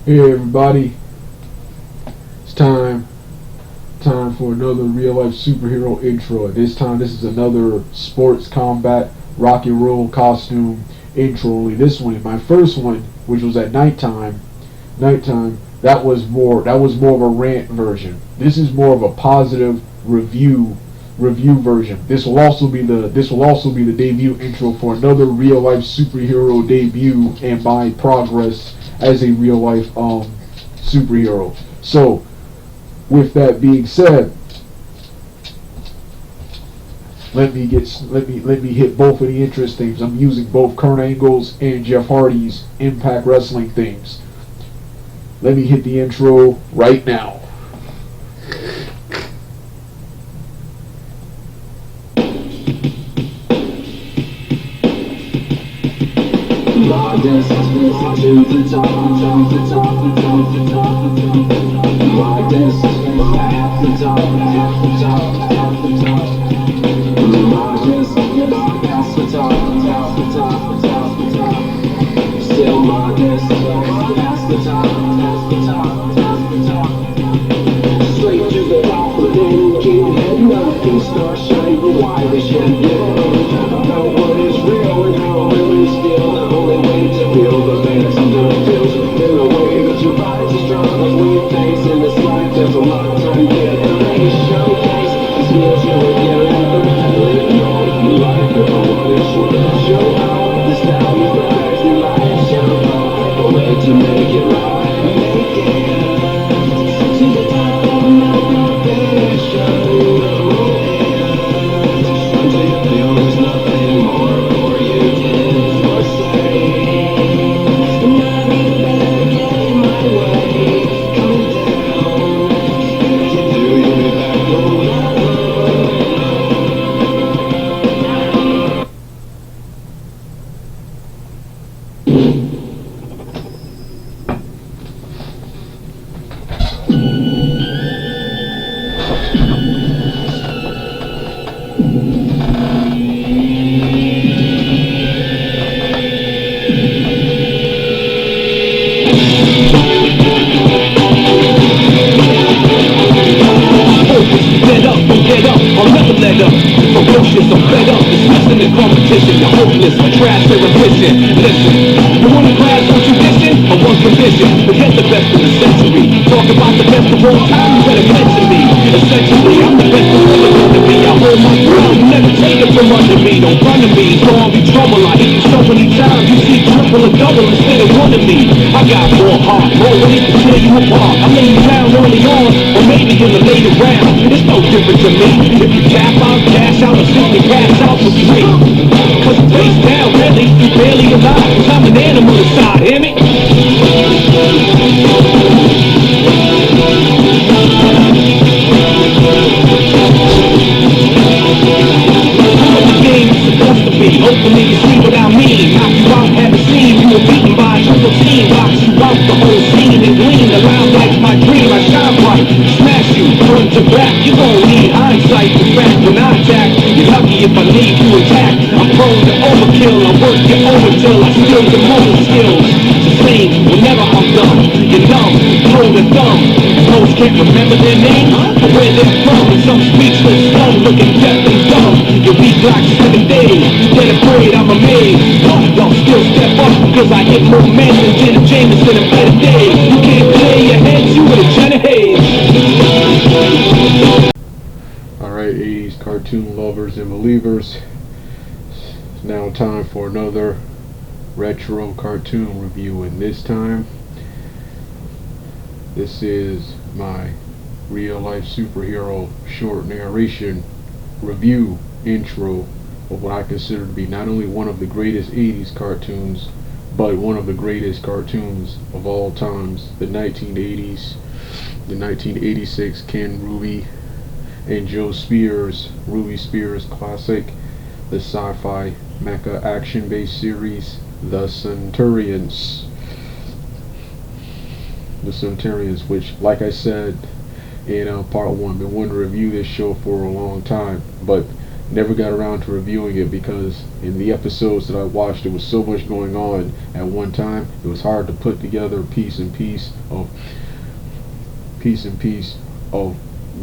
Hey everybody, it's time for another real life superhero intro. This time this is another sports combat rock and roll costume intro. Only this one, my first one, which was at nighttime, that was more of a rant version. This is more of a positive review version. This will also be the debut intro for another real life superhero debut and my progress as a real life superhero. So, with that being said, let me hit both of the interest themes. I'm using both Kurt Angle's and Jeff Hardy's Impact Wrestling themes. Let me hit the intro right now. This has risen to the top, the top. My this has been at the top, the top. My this has been past the top. Still my this has been past the top. Straight to the top, but then keep heading up and start shining why they should know what is real and how it really feel. The only way to feel the best under feels in a way that your body's as strong as we face in this life. There's a lot of time to get ready to showcase these skills you will get and know life if I want to show how the style you rise in life show a way to make it right, make it to the top of my vision. Until you feel there's nothing more for you to do or say. And I need better get in my way. Come down. If you do, you'll be back on that road. Get up, I'll never let up. Ferocious, I'm fed up, dismissing the competition. You're hopeless, trash, they're efficient. Listen, you want a class on tradition? Or one condition? Forget the best of the century. Talk about the best of all time, you better mention me. Essentially, I'm the best of all to be. I hold my ground, you never take it from under me. Don't run to me, it's gonna be trouble. I hit you so many times, you see triple or double instead of one of me. I got more heart, more ready to tear you apart. I lay you down early on, or maybe in the later round. It's no different to me. If you tap out, cash out, or simply pass out for free. Cause you face down, really, you barely alive. Cause I'm an animal inside, hear me? Hopefully you see what I mean. Knock you out, haven't seen. You were beaten by a triple team. Box you out the whole scene and gleam. The line like my dream, I shine bright. Smash you, front to back. You gon' need hindsight. In fact, when I attack, you're lucky if I leave you intact. I'm prone to overkill. I work you over till I steal your motor skills. It's the same whenever I'm done. You're numb, throw the thumb. Most can't remember their name or where they're from. And some speechless, dumb, looking deaf and dumb. Your weak like 7 days. Get afraid, I'm amazed. Y'all still step up, cause I hit more men than Jenna Jameson in better days. You can't clear your heads, you with a Jenna Hayes. Alright, 80s cartoon lovers and believers. It's now time for another retro cartoon review, and this time this is my real life superhero short narration review intro of what I consider to be not only one of the greatest 80s cartoons, but one of the greatest cartoons of all times, the 1980s, the 1986 Ken Ruby and Joe Spears, Ruby Spears classic, the sci-fi mecha action-based series, The Centurions. The Centurions, which, like I said in part 1, I've been wanting to review this show for a long time, but never got around to reviewing it because in the episodes that I watched, there was so much going on at one time. It was hard to put together piece and piece of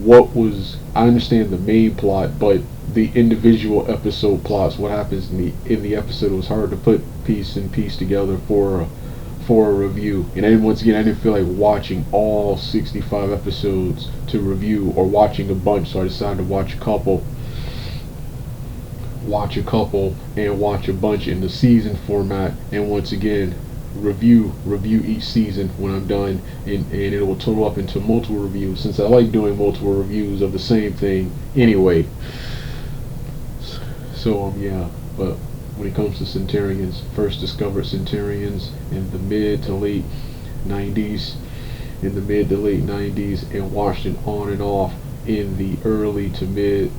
what was. I understand the main plot, but the individual episode plots, what happens in the episode, was hard to put piece and piece together for a review. And then once again, I didn't feel like watching all 65 episodes to review or watching a bunch, so I decided to watch a couple and watch a bunch in the season format, and once again review each season when I'm done, and it will total up into multiple reviews, since I like doing multiple reviews of the same thing anyway. So yeah, but when it comes to Centurions, first discovered Centurions in the mid to late 90s, and watched it on and off in the early to mid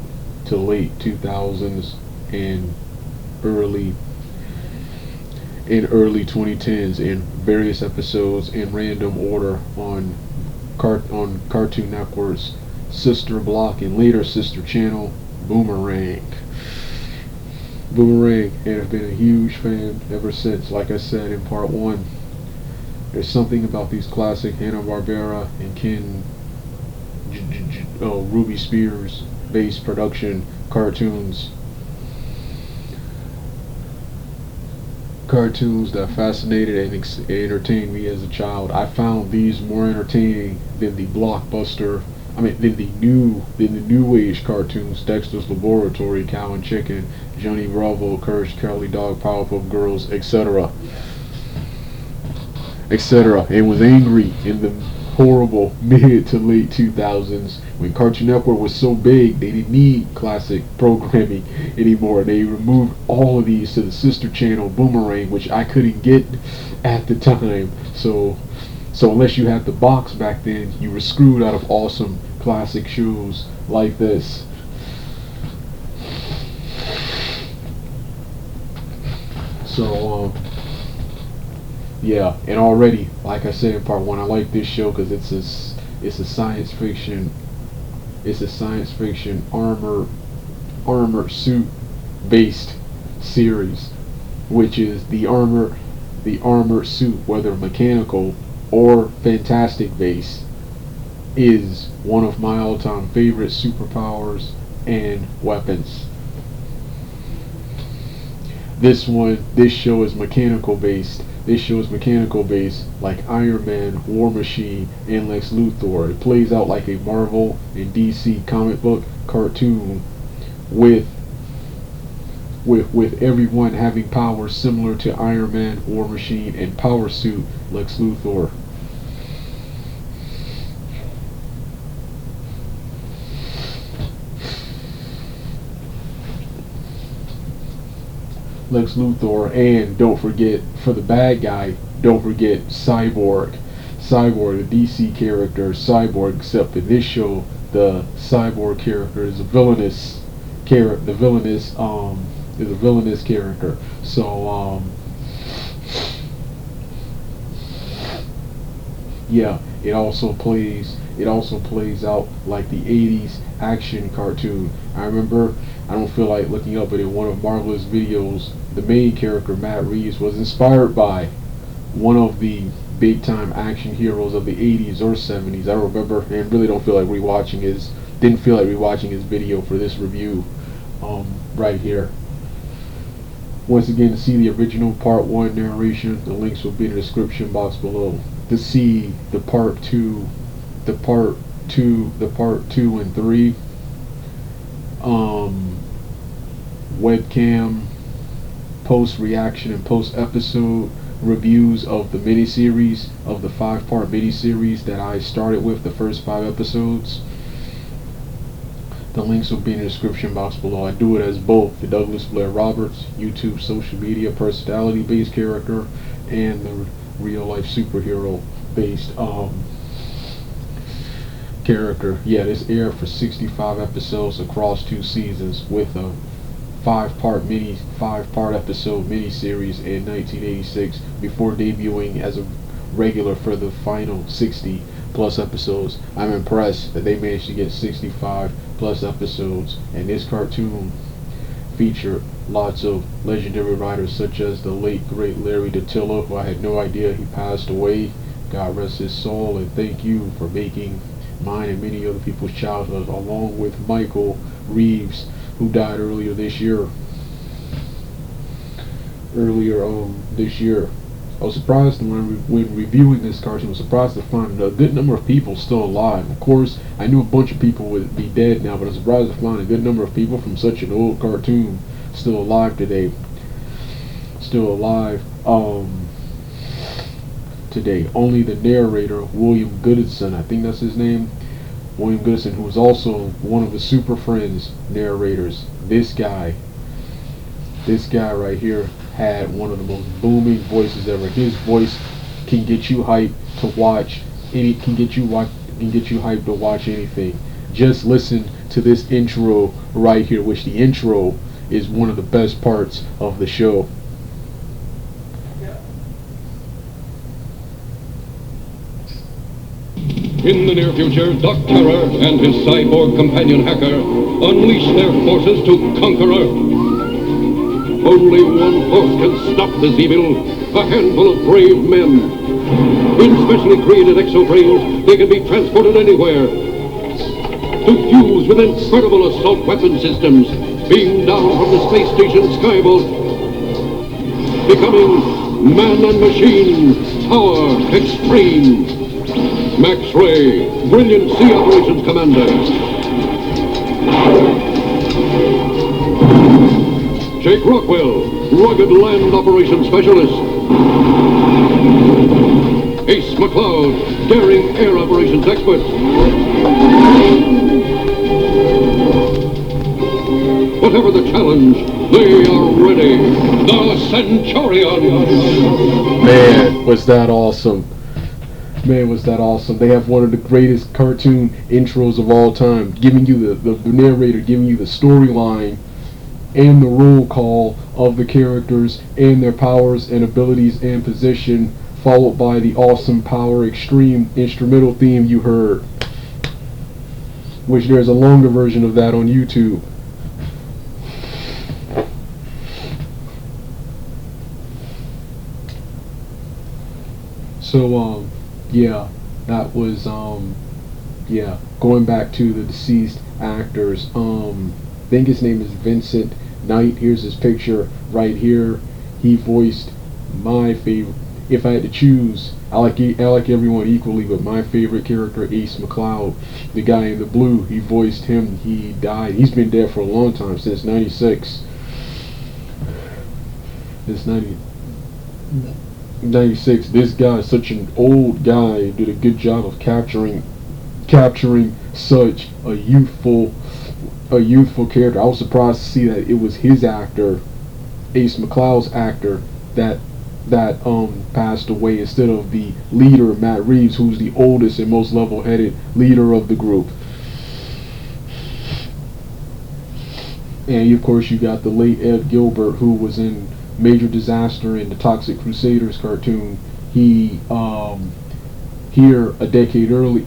to late 2000s and early 2010s, in various episodes in random order on Cartoon Network's sister block and later sister channel, Boomerang. And I've been a huge fan ever since. Like I said in part 1, there's something about these classic Hanna-Barbera and Ruby Spears based production cartoons that fascinated and entertained me as a child. I found these more entertaining than the blockbuster, than the new age cartoons, Dexter's Laboratory, Cow and Chicken, Johnny Bravo, Courage Cowardly Dog, Powerpuff Girls, etc., and was angry in the horrible mid to late 2000s when Cartoon Network was so big they didn't need classic programming anymore. They removed all of these to the sister channel, Boomerang, which I couldn't get at the time. So unless you had the box back then, you were screwed out of awesome classic shows like this. So yeah, and already, like I said in part 1, I like this show because it's a science fiction armor suit based series, which is the armor suit, whether mechanical or fantastic base, is one of my all-time favorite superpowers and weapons. This show is mechanical based. Like Iron Man, War Machine, and Lex Luthor. It plays out like a Marvel and DC comic book cartoon with everyone having powers similar to Iron Man, War Machine, and Power Suit Lex Luthor. And don't forget, for the bad guy, don't forget Cyborg, the DC character Cyborg, except in this show, the Cyborg character is a villainous character. So yeah, it also plays out like the 80s action cartoon. I don't feel like looking up, but in one of Marvelous videos, the main character, Matt Reeves, was inspired by one of the big time action heroes of the 80s or 70s. I remember, and really didn't feel like rewatching his video for this review right here. Once again, to see the original part 1 narration, the links will be in the description box below. To see the part 2 and 3 webcam post reaction and post episode reviews of the miniseries, of the 5-part miniseries that I started with, the first 5 episodes. The links will be in the description box below. I do it as both the Douglas Blair Roberts YouTube social media personality based character and the real life superhero based character. Yeah, this aired for 65 episodes across 2 seasons with a 5-part episode miniseries in 1986 before debuting as a regular for the final 60 plus episodes. I'm impressed that they managed to get 65 plus episodes, and this cartoon featured lots of legendary writers such as the late great Larry DeTilla, who I had no idea he passed away. God rest his soul, and thank you for making mine and many other people's childhood, along with Michael Reeves, who died earlier this year. This year. I was surprised when reviewing this cartoon. I was surprised to find a good number of people still alive. Of course, I knew a bunch of people would be dead now, but I was surprised to find a good number of people from such an old cartoon still alive today. Still alive today. Only the narrator, William Goodson, I think that's his name, William Goodson, who was also one of the Super Friends narrators. This guy right here had one of the most booming voices ever. His voice can get you hyped to watch can get you hyped to watch anything. Just listen to this intro right here, which the intro is one of the best parts of the show. In the near future, Doc Terror and his cyborg companion hacker unleash their forces to conquer Earth. Only one force can stop this evil, a handful of brave men. In specially created exobrains, they can be transported anywhere to fuse with incredible assault weapon systems beamed down from the space station Skyboat, becoming man and machine power extreme. Max Ray, Brilliant Sea Operations Commander. Jake Rockwell, Rugged Land Operations Specialist. Ace McCloud, Daring Air Operations Expert. Whatever the challenge, they are ready. The Centurions. Man, was that awesome. Man, was that awesome. They have one of the greatest cartoon intros of all time, giving you the narrator giving you the storyline and the roll call of the characters and their powers and abilities and position, followed by the awesome Power Extreme instrumental theme you heard, which there's a longer version of that on YouTube. So yeah, that was yeah, going back to the deceased actors. I think his name is Vincent Knight. Here's his picture right here. He voiced my favorite. If I had to choose, I like everyone equally, but my favorite character, Ace McCloud, the guy in the blue. He voiced him. He died. He's been dead for a long time, since '96. Since 96. This guy is such an old guy. Did a good job of capturing such a youthful character. I was surprised to see that it was his actor, Ace McCloud's actor, that passed away instead of the leader, Matt Reeves, who's the oldest and most level-headed leader of the group. And of course you got the late Ed Gilbert, who was in Major Disaster in the Toxic Crusaders cartoon. He here a decade early,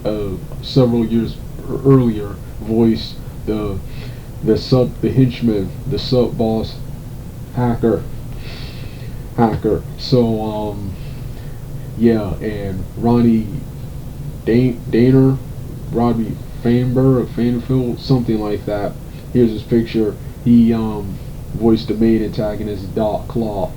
several years earlier, voiced the henchman, the sub boss hacker. So yeah, and Rodney Fanfield, something like that. Here's his picture. He voiced the main antagonist, Doc Claw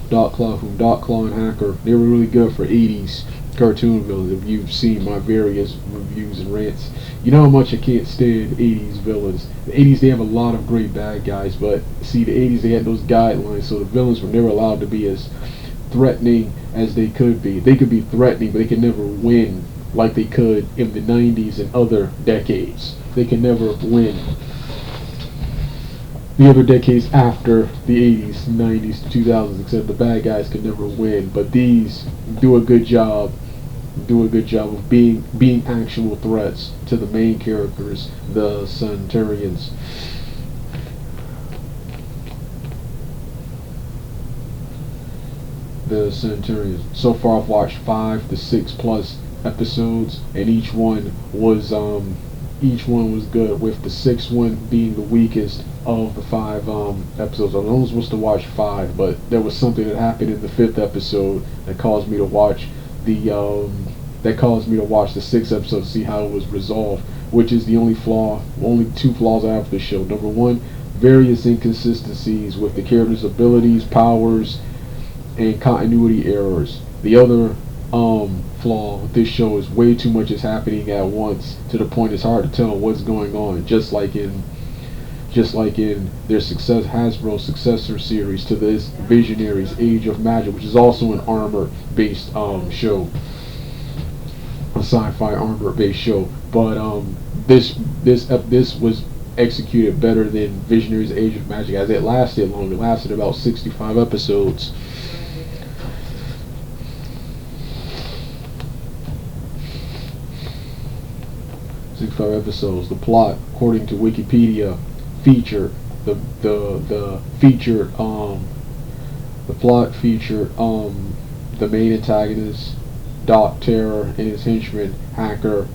from Doc Claw and Hacker. They were really good for 80s cartoon villains. If you've seen my various reviews and rants, you know how much I can't stand 80s villains. The 80s, they have a lot of great bad guys, but see, the 80s, they had those guidelines, so the villains were never allowed to be as threatening as they could be. They could be threatening, but they could never win like they could in the 90s and other decades. They can never win. The other decades after the 80s, 90s, 2000s, except the bad guys could never win, but these do a good job of being actual threats to the main characters, the Centurions. The Centurions. So far I've watched 5 to 6 plus episodes, and each one was each one was good, with the sixth one being the weakest of the 5 episodes. I was only supposed to watch 5, but there was something that happened in the 5th episode that caused me to watch the 6th episode to see how it was resolved, which is the only 2 flaws I have with the show. Number one, various inconsistencies with the characters' abilities, powers, and continuity errors. The other flaw with this show is way too much is happening at once, to the point it's hard to tell what's going on. Just like in their Hasbro successor series to this, Visionaries: Age of Magic, which is also an armor-based show, a sci-fi armor-based show. But this was executed better than Visionaries: Age of Magic, as it lasted long. It lasted about 65 episodes. The plot, according to Wikipedia, featured the plot featured the main antagonist, Doc Terror, and his henchman, Hacker,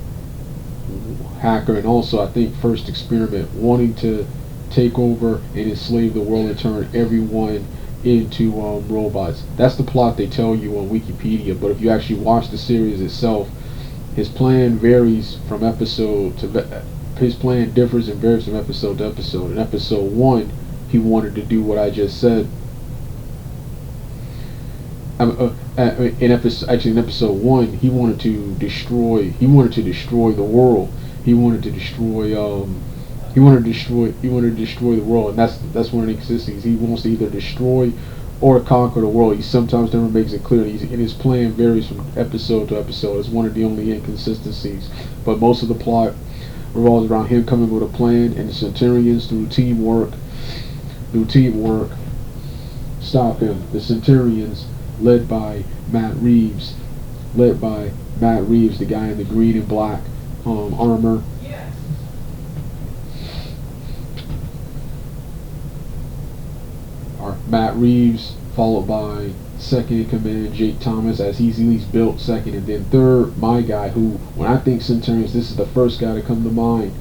and also I think First Experiment, wanting to take over and enslave the world and turn everyone into robots. That's the plot they tell you on Wikipedia, but if you actually watch the series itself, his plan varies from episode to his plan differs and varies from episode to episode. In episode 1, he wanted to do what I just said. In episode 1, he wanted to destroy the world. He wanted to destroy the world, and that's one of the inconsistencies. He wants to either destroy or conquer the world. He sometimes never makes it clear. And his plan varies from episode to episode. It's one of the only inconsistencies. But most of the plot revolves around him coming with a plan, and the Centurions, through teamwork, stop him. The Centurions, led by Matt Reeves, the guy in the green and black armor. Matt Reeves, followed by second in command Jake Thomas, as he's at least built second, and then third, my guy, who, when I think Centurions, this is the first guy to come to mind,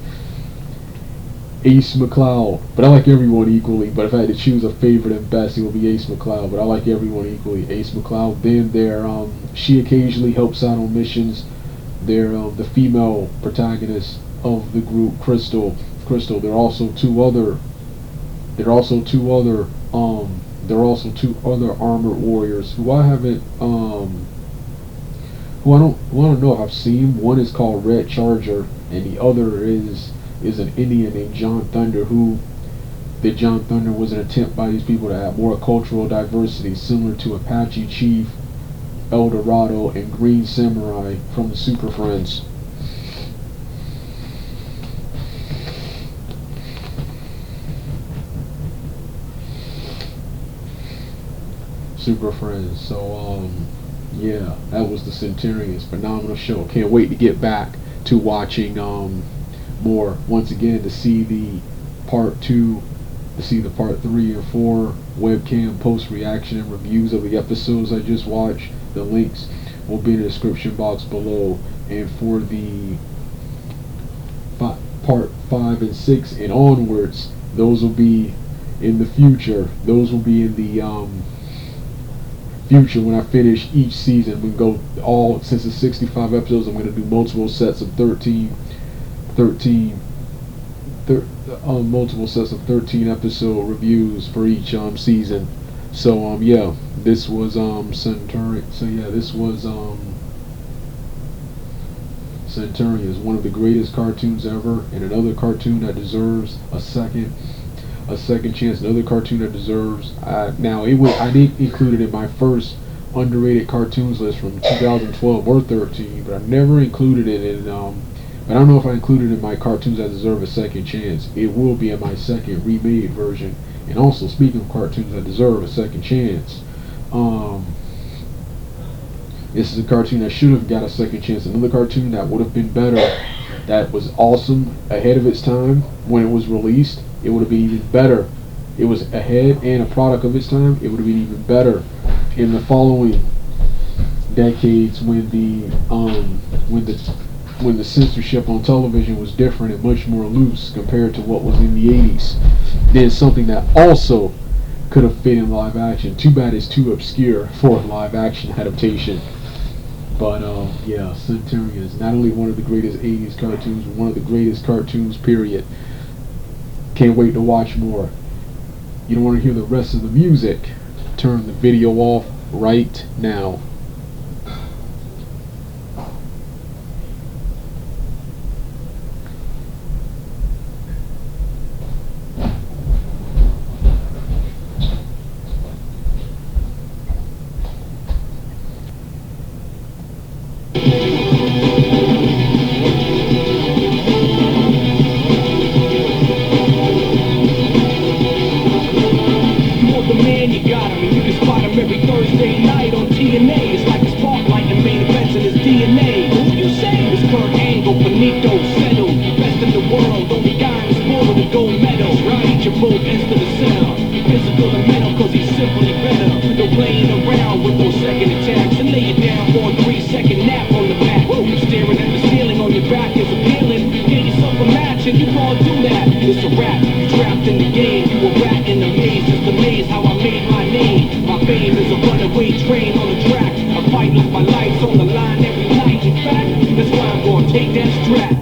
Ace McCloud. But I like everyone equally, but if I had to choose a favorite and best, it would be Ace McCloud, but I like everyone equally. Ace McCloud. Then she occasionally helps out on missions. The female protagonist of the group, Crystal. There are also two other armored warriors who I haven't who I don't know if I've seen. One is called Red Charger, and the other is an Indian named John Thunder, John Thunder was an attempt by these people to add more cultural diversity, similar to Apache Chief, El Dorado, and Green Samurai from the Super Friends. So yeah, that was the Centurions. Phenomenal show. Can't wait to get back to watching more once again, to see the part 3 and 4 webcam post reaction and reviews of the episodes I just watched. The links will be in the description box below, and for the part 5 and 6 and onwards, those will be in the future. When I finish each season. We go since it's 65 episodes, I'm going to do multiple sets of 13 episode reviews for each season. So yeah, this was Centurions, one of the greatest cartoons ever, and another cartoon that deserves a second chance. Another cartoon that deserves. I didn't include it in my first underrated cartoons list from 2012 or 13, but I never included it in. But I don't know if I included it in my cartoons that deserve a second chance. It will be in my second remade version. And also, speaking of cartoons that deserve a second chance, this is a cartoon that should have got a second chance. Another cartoon that would have been better, that was awesome ahead of its time when it was released. It would have been even better. It was ahead and a product of its time. It would have been even better in the following decades when the when the censorship on television was different and much more loose compared to what was in the 80s. Then something that also could have fit in live action. Too bad it's too obscure for a live action adaptation. But yeah, Centurions, not only one of the greatest 80s cartoons, but one of the greatest cartoons, period. Can't wait to watch more. You don't want to hear the rest of the music? Turn the video off right now. Every Thursday night on TNA, it's like a spotlight and main events in his DNA. Who you say? It's Kurt Angle, Benito, Settle, best in the world, only guy in this world with a gold medal. Right, your both ends to the center, physical and mental, cause he's simply better. No playing around with those second attacks, and lay it down for a 3-second nap on the back. Staring at the ceiling on your back is appealing. Get yourself a match and you gon' do that. It's a rap, you trapped in the game, you a rat in the maze, just amazed how I made my name. My fame is a runaway train on the track. I fight like my life's on the line every night. In fact, that's why I'm gonna take that strap.